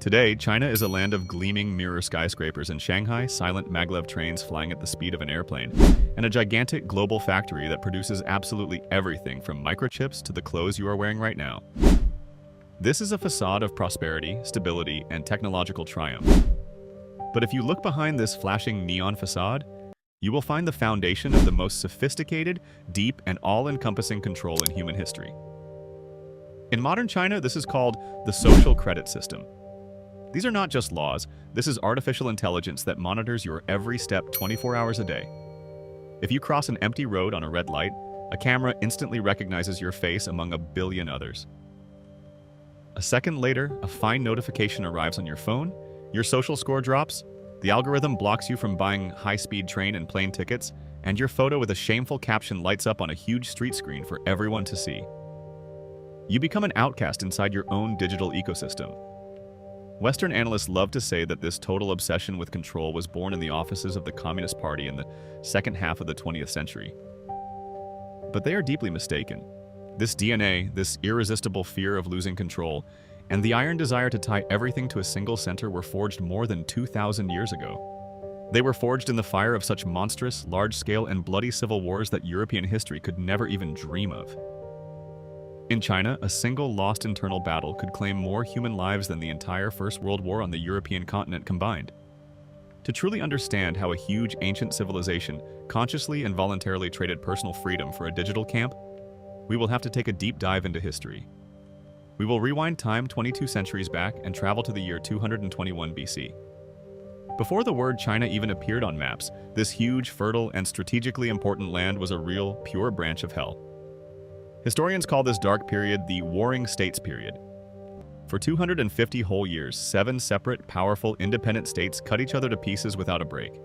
Today, China is a land of gleaming mirror skyscrapers, and Shanghai, silent maglev trains flying at the speed of an airplane, and a gigantic global factory that produces absolutely everything from microchips to the clothes you are wearing right now. This is a facade of prosperity, stability, and technological triumph. But if you look behind this flashing neon facade, you will find the foundation of the most sophisticated, deep, and all-encompassing control in human history. In modern China, this is called the social credit system. These are not just laws, this is artificial intelligence that monitors your every step 24 hours a day. If you cross an empty road on a red light, a camera instantly recognizes your face among a billion others. A second later, a fine notification arrives on your phone, your social score drops, the algorithm blocks you from buying high-speed train and plane tickets, and your photo with a shameful caption lights up on a huge street screen for everyone to see. You become an outcast inside your own digital ecosystem. Western analysts love to say that this total obsession with control was born in the offices of the Communist Party in the second half of the 20th century. But they are deeply mistaken. This DNA, this irresistible fear of losing control, and the iron desire to tie everything to a single center were forged more than 2,000 years ago. They were forged in the fire of such monstrous, large-scale, and bloody civil wars that European history could never even dream of. In China, a single lost internal battle could claim more human lives than the entire First World War on the European continent combined. To truly understand how a huge ancient civilization consciously and voluntarily traded personal freedom for a digital camp, we will have to take a deep dive into history. We will rewind time 22 centuries back and travel to the year 221 BC. Before the word China even appeared on maps, this huge, fertile, and strategically important land was a real, pure branch of hell. Historians call this dark period the Warring States period. For 250 whole years, 7 separate, powerful, independent states cut each other to pieces without a break.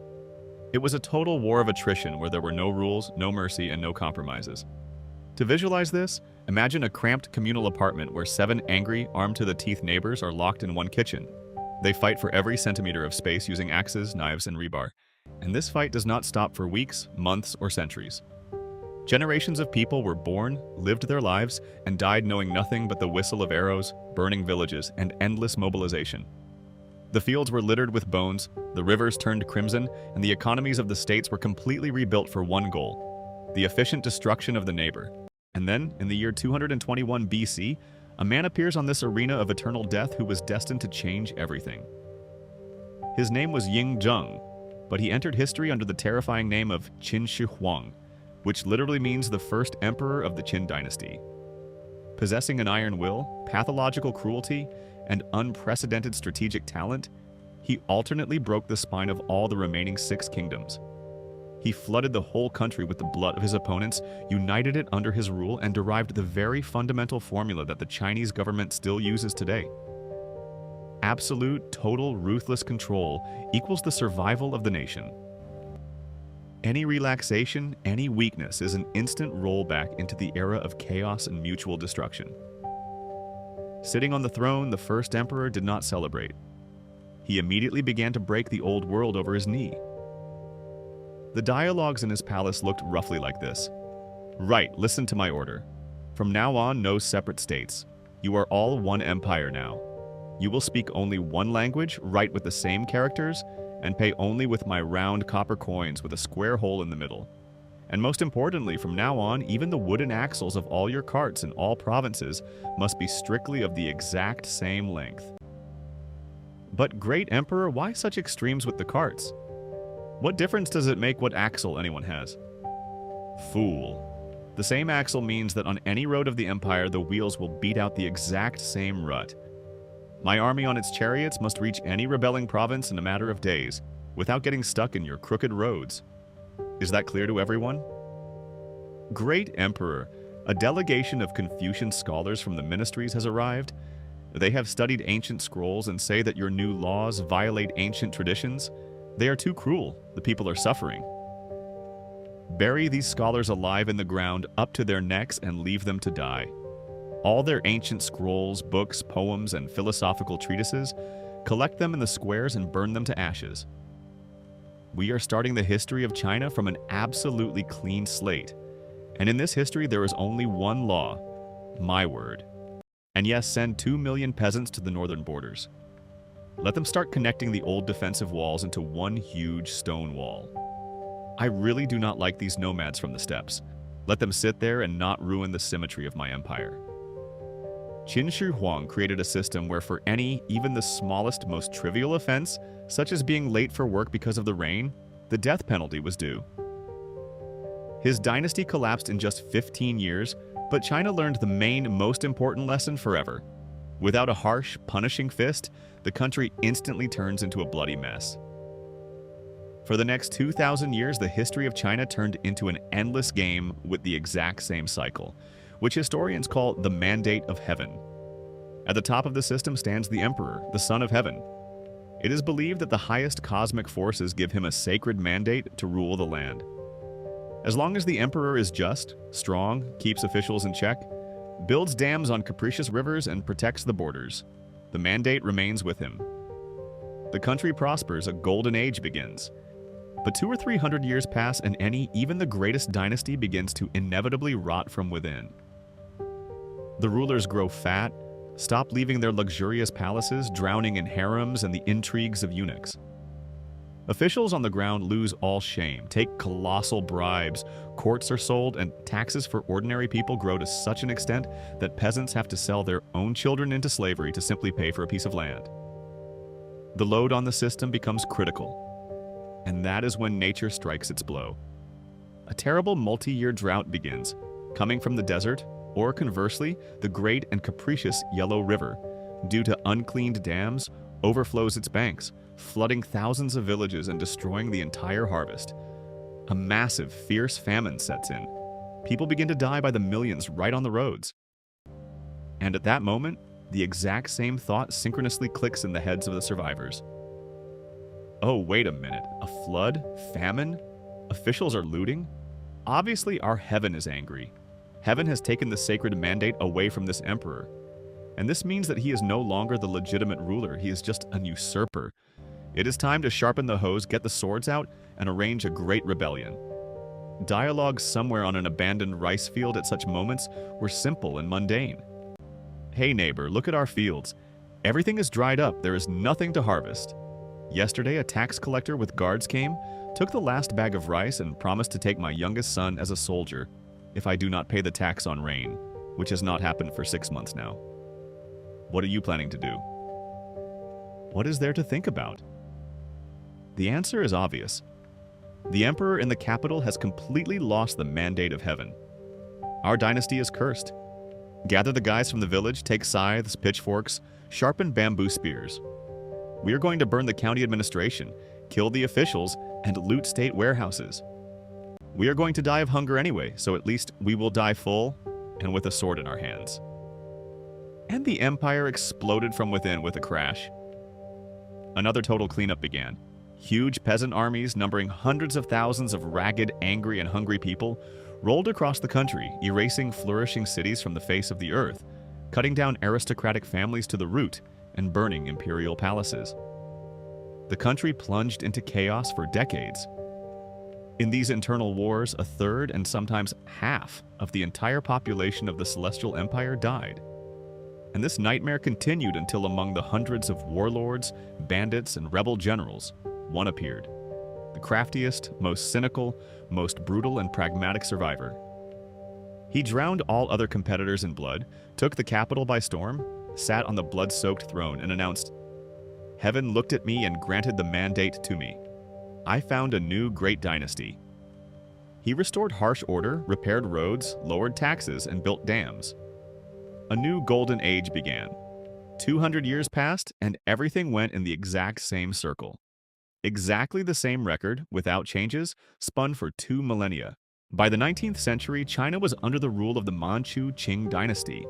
It was a total war of attrition where there were no rules, no mercy, and no compromises. To visualize this, imagine a cramped communal apartment where 7 angry, armed-to-the-teeth neighbors are locked in one kitchen. They fight for every centimeter of space using axes, knives, and rebar. And this fight does not stop for weeks, months, or centuries. Generations of people were born, lived their lives, and died knowing nothing but the whistle of arrows, burning villages, and endless mobilization. The fields were littered with bones, the rivers turned crimson, and the economies of the states were completely rebuilt for one goal: the efficient destruction of the neighbor. And then, in the year 221 BC, a man appears on this arena of eternal death who was destined to change everything. His name was Ying Zheng, but he entered history under the terrifying name of Qin Shi Huang, which literally means the first emperor of the Qin dynasty. Possessing an iron will, pathological cruelty, and unprecedented strategic talent, he alternately broke the spine of all the remaining 6 kingdoms. He flooded the whole country with the blood of his opponents, united it under his rule, and derived the very fundamental formula that the Chinese government still uses today. Absolute, total, ruthless control equals the survival of the nation. Any relaxation, any weakness is an instant rollback into the era of chaos and mutual destruction. Sitting on the throne, the first emperor did not celebrate. He immediately began to break the old world over his knee. The dialogues in his palace looked roughly like this. Right, listen to my order. From now on, no separate states. You are all one empire now. You will speak only one language, write with the same characters, and pay only with my round copper coins with a square hole in the middle. And most importantly, from now on, even the wooden axles of all your carts in all provinces must be strictly of the exact same length. But great emperor, why such extremes with the carts? What difference does it make what axle anyone has? Fool. The same axle means that on any road of the empire, the wheels will beat out the exact same rut. My army on its chariots must reach any rebelling province in a matter of days, without getting stuck in your crooked roads. Is that clear to everyone? Great Emperor, a delegation of Confucian scholars from the ministries has arrived. They have studied ancient scrolls and say that your new laws violate ancient traditions. They are too cruel. The people are suffering. Bury these scholars alive in the ground up to their necks and leave them to die. All their ancient scrolls, books, poems, and philosophical treatises, collect them in the squares and burn them to ashes. We are starting the history of China from an absolutely clean slate. And in this history, there is only one law: my word. And yes, send 2 million peasants to the northern borders. Let them start connecting the old defensive walls into one huge stone wall. I really do not like these nomads from the steppes. Let them sit there and not ruin the symmetry of my empire. Qin Shi Huang created a system where for any, even the smallest, most trivial offense, such as being late for work because of the rain, the death penalty was due. His dynasty collapsed in just 15 years, but China learned the main, most important lesson forever. Without a harsh, punishing fist, the country instantly turns into a bloody mess. For the next 2,000 years, the history of China turned into an endless game with the exact same cycle, which historians call the Mandate of Heaven. At the top of the system stands the Emperor, the Son of Heaven. It is believed that the highest cosmic forces give him a sacred mandate to rule the land. As long as the Emperor is just, strong, keeps officials in check, builds dams on capricious rivers, and protects the borders, the mandate remains with him. The country prospers, a golden age begins. But 200 or 300 years pass and even the greatest dynasty begins to inevitably rot from within. The rulers grow fat, stop leaving their luxurious palaces, drowning in harems and the intrigues of eunuchs. Officials on the ground lose all shame, take colossal bribes, courts are sold, and taxes for ordinary people grow to such an extent that peasants have to sell their own children into slavery to simply pay for a piece of land. The load on the system becomes critical, and that is when nature strikes its blow. A terrible multi-year drought begins, coming from the desert, or conversely, the great and capricious Yellow River, due to uncleaned dams, overflows its banks, flooding thousands of villages and destroying the entire harvest. A massive, fierce famine sets in. People begin to die by the millions right on the roads. And at that moment, the exact same thought synchronously clicks in the heads of the survivors. Oh, wait a minute. A flood? Famine? Officials are looting? Obviously, our heaven is angry. Heaven has taken the sacred mandate away from this emperor. And this means that he is no longer the legitimate ruler, he is just an usurper. It is time to sharpen the hoes, get the swords out, and arrange a great rebellion. Dialogues somewhere on an abandoned rice field at such moments were simple and mundane. Hey neighbor, look at our fields. Everything is dried up, there is nothing to harvest. Yesterday, a tax collector with guards came, took the last bag of rice, and promised to take my youngest son as a soldier if I do not pay the tax on rain, which has not happened for 6 months now. What are you planning to do? What is there to think about? The answer is obvious. The emperor in the capital has completely lost the mandate of heaven. Our dynasty is cursed. Gather the guys from the village, take scythes, pitchforks, sharpen bamboo spears. We are going to burn the county administration, kill the officials, and loot state warehouses. We are going to die of hunger anyway, so at least we will die full and with a sword in our hands. And the empire exploded from within with a crash. Another total cleanup began. Huge peasant armies numbering hundreds of thousands of ragged, angry, and hungry people rolled across the country, erasing flourishing cities from the face of the earth, cutting down aristocratic families to the root, and burning imperial palaces. The country plunged into chaos for decades. In these internal wars, a third and sometimes half of the entire population of the Celestial Empire died. And this nightmare continued until among the hundreds of warlords, bandits, and rebel generals, one appeared. The craftiest, most cynical, most brutal, and pragmatic survivor. He drowned all other competitors in blood, took the capital by storm, sat on the blood-soaked throne, and announced, "Heaven looked at me and granted the mandate to me. I found a new great dynasty." He restored harsh order, repaired roads, lowered taxes, and built dams. A new golden age began. 200 years passed, and everything went in the exact same circle. Exactly the same record, without changes, spun for 2 millennia. By the 19th century, China was under the rule of the Manchu Qing dynasty,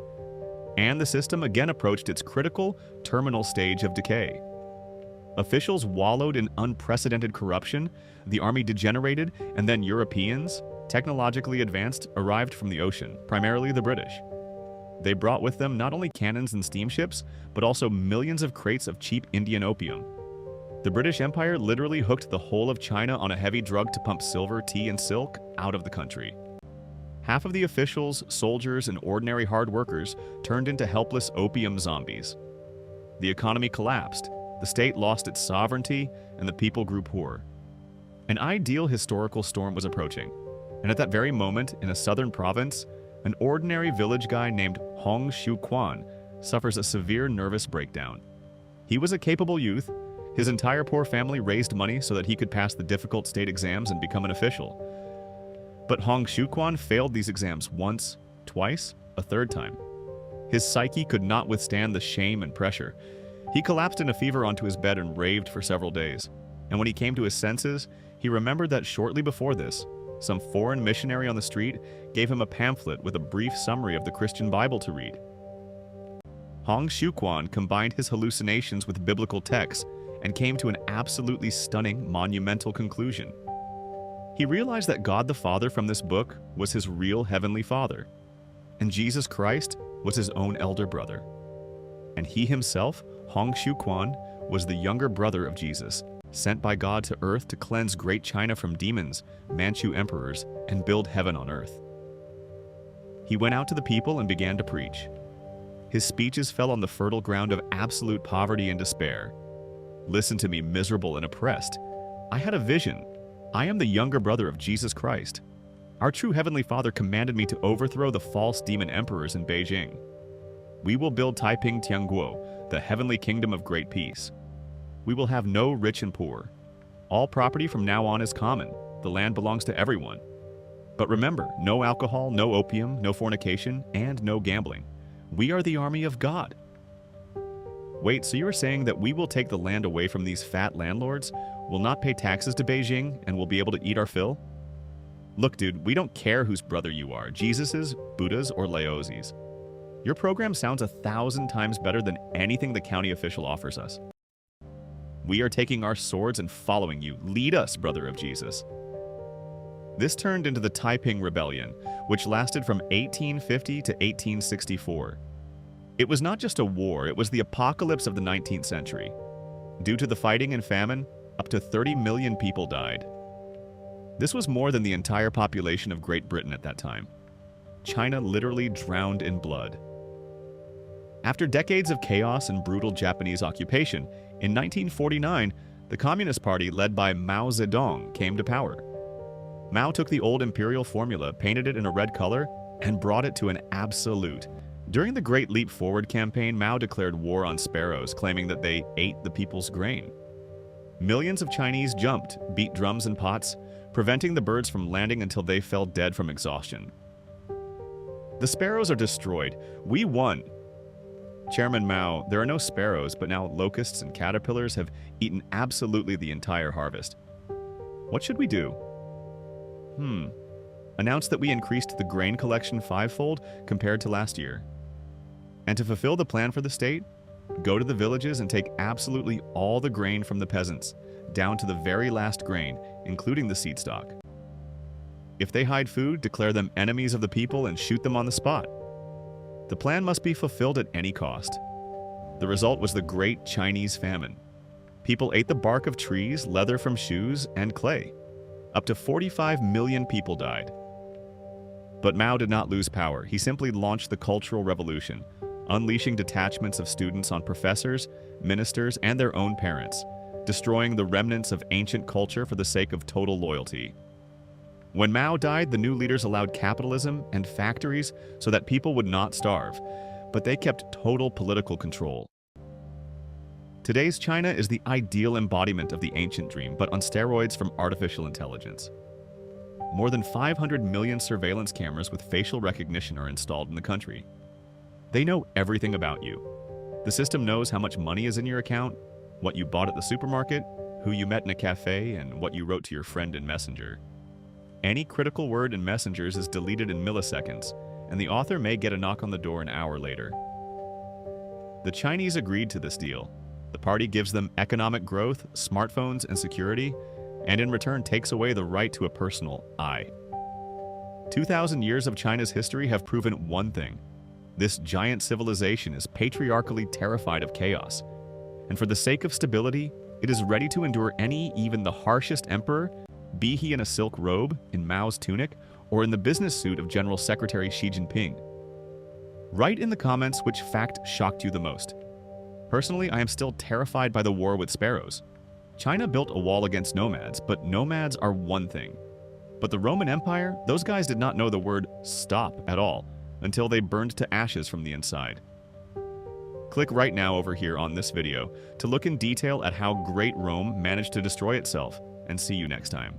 and the system again approached its critical, terminal stage of decay. Officials wallowed in unprecedented corruption, the army degenerated, and then Europeans, technologically advanced, arrived from the ocean, primarily the British. They brought with them not only cannons and steamships, but also millions of crates of cheap Indian opium. The British Empire literally hooked the whole of China on a heavy drug to pump silver, tea, and silk out of the country. Half of the officials, soldiers, and ordinary hard workers turned into helpless opium zombies. The economy collapsed, The state lost its sovereignty, and the people grew poor. An ideal historical storm was approaching, and at that very moment, in a southern province, an ordinary village guy named Hong Xiuquan suffers a severe nervous breakdown. He was a capable youth. His entire poor family raised money so that he could pass the difficult state exams and become an official. But Hong Xiuquan failed these exams once, twice, a third time. His psyche could not withstand the shame and pressure. He collapsed in a fever onto his bed and raved for several days. And when he came to his senses, he remembered that shortly before this, some foreign missionary on the street gave him a pamphlet with a brief summary of the Christian Bible to read. Hong Xiuquan combined his hallucinations with biblical texts and came to an absolutely stunning, monumental conclusion. He realized that God the Father from this book was his real heavenly Father, and Jesus Christ was his own elder brother. And he himself, Hong Xiuquan, was the younger brother of Jesus, sent by God to earth to cleanse Great China from demons, Manchu emperors, and build heaven on earth. He went out to the people and began to preach. His speeches fell on the fertile ground of absolute poverty and despair. Listen to me, miserable and oppressed. I had a vision. I am the younger brother of Jesus Christ. Our true Heavenly Father commanded me to overthrow the false demon emperors in Beijing. We will build Taiping Tianguo, the heavenly kingdom of great peace. We will have no rich and poor. All property from now on is common. The land belongs to everyone. But remember, no alcohol, no opium, no fornication, and no gambling. We are the army of God. Wait, so you're saying that we will take the land away from these fat landlords, will not pay taxes to Beijing, and will be able to eat our fill? Look, dude, we don't care whose brother you are, Jesus's, Buddha's, or Laozi's. Your program sounds 1,000 times better than anything the county official offers us. We are taking our swords and following you. Lead us, brother of Jesus. This turned into the Taiping Rebellion, which lasted from 1850 to 1864. It was not just a war, it was the apocalypse of the 19th century. Due to the fighting and famine, up to 30 million people died. This was more than the entire population of Great Britain at that time. China literally drowned in blood. After decades of chaos and brutal Japanese occupation, in 1949, the Communist Party led by Mao Zedong came to power. Mao took the old imperial formula, painted it in a red color, and brought it to an absolute. During the Great Leap Forward campaign, Mao declared war on sparrows, claiming that they ate the people's grain. Millions of Chinese jumped, beat drums and pots, preventing the birds from landing until they fell dead from exhaustion. The sparrows are destroyed. We won. Chairman Mao, there are no sparrows, but now locusts and caterpillars have eaten absolutely the entire harvest. What should we do? Announce that we increased the grain collection 5-fold compared to last year. And to fulfill the plan for the state, go to the villages and take absolutely all the grain from the peasants, down to the very last grain, including the seed stock. If they hide food, declare them enemies of the people and shoot them on the spot. The plan must be fulfilled at any cost. The result was the Great Chinese Famine. People ate the bark of trees, leather from shoes, and clay. Up to 45 million people died. But Mao did not lose power. He simply launched the Cultural Revolution, unleashing detachments of students on professors, ministers, and their own parents, destroying the remnants of ancient culture for the sake of total loyalty. When Mao died, the new leaders allowed capitalism and factories so that people would not starve, but they kept total political control. Today's China is the ideal embodiment of the ancient dream, but on steroids from artificial intelligence. More than 500 million surveillance cameras with facial recognition are installed in the country. They know everything about you. The system knows how much money is in your account, what you bought at the supermarket, who you met in a cafe, and what you wrote to your friend in Messenger. Any critical word in messengers is deleted in milliseconds, and the author may get a knock on the door an hour later. The Chinese agreed to this deal. The party gives them economic growth, smartphones, and security, and in return takes away the right to a personal I. 2,000 years of China's history have proven one thing. This giant civilization is patriarchally terrified of chaos, and for the sake of stability, it is ready to endure any, even the harshest emperor, be he in a silk robe, in Mao's tunic, or in the business suit of General Secretary Xi Jinping. Write in the comments which fact shocked you the most. Personally, I am still terrified by the war with sparrows. China built a wall against nomads, but nomads are one thing. But the Roman Empire, those guys did not know the word stop at all until they burned to ashes from the inside. Click right now over here on this video to look in detail at how Great Rome managed to destroy itself, and see you next time.